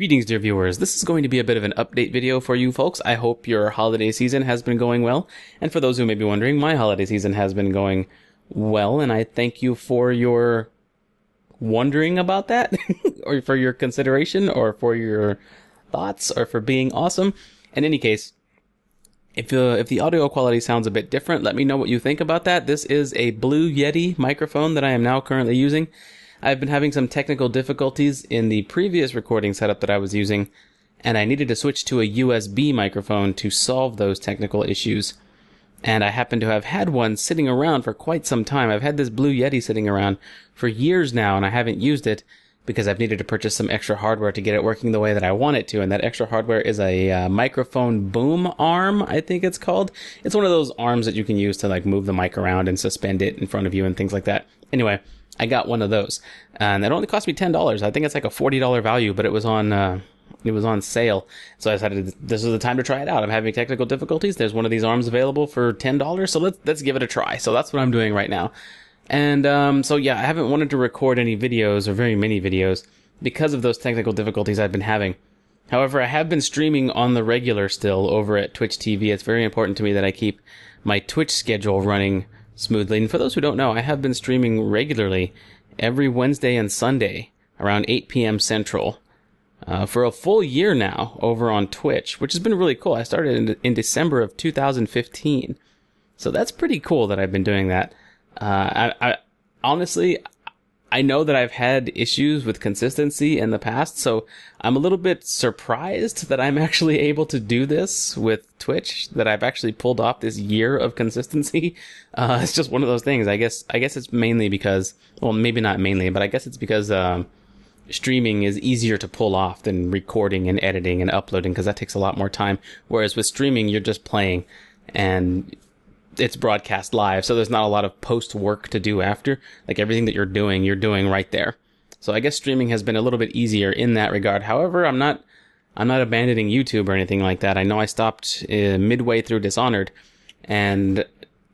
Greetings, dear viewers. This is going to be a bit of an update video for you folks. I hope your holiday season has been going well. And for those who may be wondering, my holiday season has been going well, and I thank you for your wondering about that, or for your consideration, or for your thoughts, or for being awesome. In any case, if the audio quality sounds a bit different, let me know what you think about that. This is a Blue Yeti microphone that I am now currently using. I've been having some technical difficulties in the previous recording setup that I was using, and I needed to switch to a USB microphone to solve those technical issues. And I happen to have had one sitting around for quite some time. I've had this Blue Yeti sitting around for years now, and I haven't used it because I've needed to purchase some extra hardware to get it working the way that I want it to. And that extra hardware is a microphone boom arm, I think it's called. It's one of those arms that you can use to like move the mic around and suspend it in front of you and things like that. Anyway, I got one of those, and it only cost me $10. I think it's like a $40 value, but it was on sale. So I decided this was the time to try it out. I'm having technical difficulties. There's one of these arms available for $10, so let's give it a try. So that's what I'm doing right now. And so yeah, I haven't wanted to record any videos or very many videos because of those technical difficulties I've been having. However, I have been streaming on the regular still over at Twitch TV. It's very important to me that I keep my Twitch schedule running smoothly. And for those who don't know, I have been streaming regularly every Wednesday and Sunday around 8 p.m. Central for a full year now over on Twitch, which has been really cool. I started in December of 2015. So that's pretty cool that I've been doing that. I honestly, I know that I've had issues with consistency in the past, so I'm a little bit surprised that I'm actually able to do this with Twitch, that I've actually pulled off this year of consistency. It's just one of those things. I guess it's mainly because, well, maybe not mainly, but I guess it's because, streaming is easier to pull off than recording and editing and uploading, because that takes a lot more time. Whereas with streaming, you're just playing and it's broadcast live, so there's not a lot of post work to do after. Like everything that you're doing right there. So I guess streaming has been a little bit easier in that regard. However, I'm not abandoning YouTube or anything like that. I know I stopped midway through Dishonored, and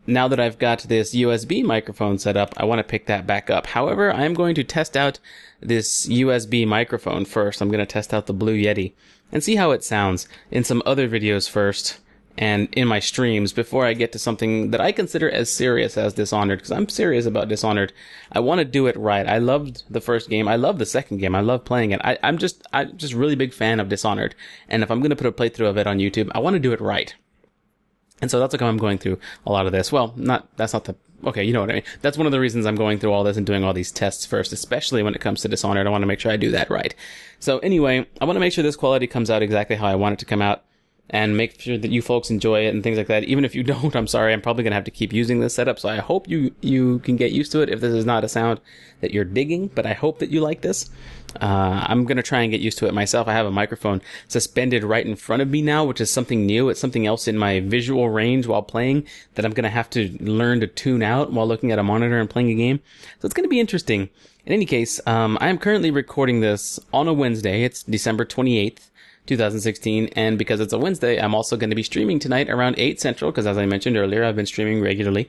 now that I've got this USB microphone set up, I want to pick that back up. However, I'm going to test out this USB microphone first. I'm going to test out the Blue Yeti and see how it sounds in some other videos first, and in my streams, before I get to something that I consider as serious as Dishonored, because I'm serious about Dishonored. I want to do it right. I loved the first game. I love the second game. I love playing it. I'm just really big fan of Dishonored. And if I'm going to put a playthrough of it on YouTube, I want to do it right. And so that's like how I'm going through a lot of this. Well, okay, you know what I mean. That's one of the reasons I'm going through all this and doing all these tests first, especially when it comes to Dishonored. I want to make sure I do that right. So anyway, I want to make sure this quality comes out exactly how I want it to come out, and make sure that you folks enjoy it and things like that. Even if you don't, I'm sorry, I'm probably going to have to keep using this setup, so I hope you can get used to it if this is not a sound that you're digging, but I hope that you like this. I'm going to try and get used to it myself. I have a microphone suspended right in front of me now, which is something new. It's something else in my visual range while playing that I'm going to have to learn to tune out while looking at a monitor and playing a game. So it's going to be interesting. In any case, I am currently recording this on a Wednesday. It's December 28th. 2016, and because it's a Wednesday, I'm also going to be streaming tonight around 8 Central, because as I mentioned earlier, I've been streaming regularly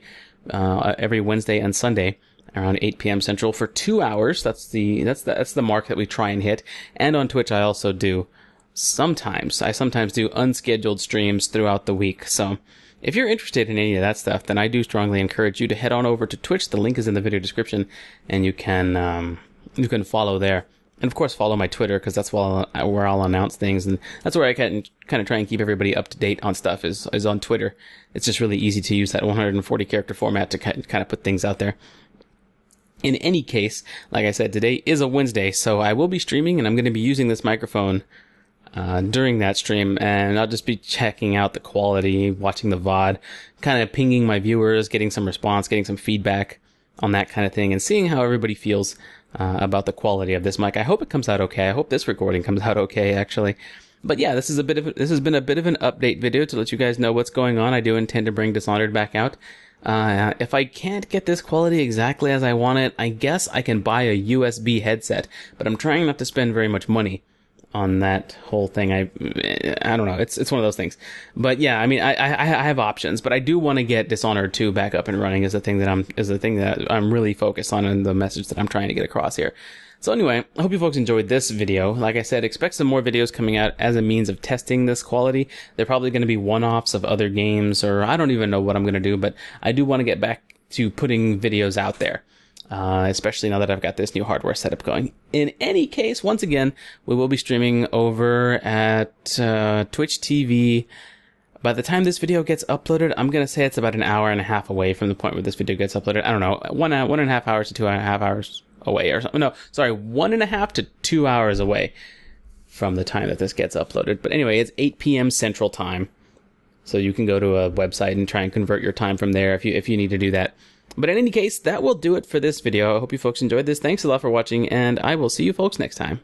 every Wednesday and Sunday around 8 p.m. Central for 2 hours. That's the mark that we try and hit. And on Twitch, I also do sometimes do unscheduled streams throughout the week. So if you're interested in any of that stuff, then I do strongly encourage you to head on over to Twitch. The link is in the video description, and you can follow there. And of course, follow my Twitter, because that's where I'll announce things, and that's where I can kind of try and keep everybody up to date on stuff is on Twitter. It's just really easy to use that 140 character format to kind of put things out there. In any case, like I said, today is a Wednesday, so I will be streaming, and I'm going to be using this microphone during that stream, and I'll just be checking out the quality, watching the VOD, kind of pinging my viewers, getting some response, getting some feedback on that kind of thing, and seeing how everybody feels about the quality of this mic. I hope it comes out okay. I hope this recording comes out okay, actually. But yeah, this has been a bit of an update video to let you guys know what's going on. I do intend to bring Dishonored back out. If I can't get this quality exactly as I want it, I guess I can buy a USB headset, but I'm trying not to spend very much money on that whole thing. I don't know. It's one of those things. But yeah, I mean, I have options, but I do want to get Dishonored 2 back up and running is the thing that I'm really focused on, and the message that I'm trying to get across here. So anyway, I hope you folks enjoyed this video. Like I said, expect some more videos coming out as a means of testing this quality. They're probably going to be one-offs of other games, or I don't even know what I'm going to do, but I do want to get back to putting videos out there. Especially now that I've got this new hardware setup going. In any case, once again, we will be streaming over at Twitch TV. By the time this video gets uploaded, I'm going to say it's about an hour and a half away from the point where this video gets uploaded. I don't know, 1.5 hours to 2.5 hours away or something. No, sorry, 1.5 to 2 hours away from the time that this gets uploaded. But anyway, it's 8 p.m. Central Time. So you can go to a website and try and convert your time from there if you need to do that. But in any case, that will do it for this video. I hope you folks enjoyed this. Thanks a lot for watching, and I will see you folks next time.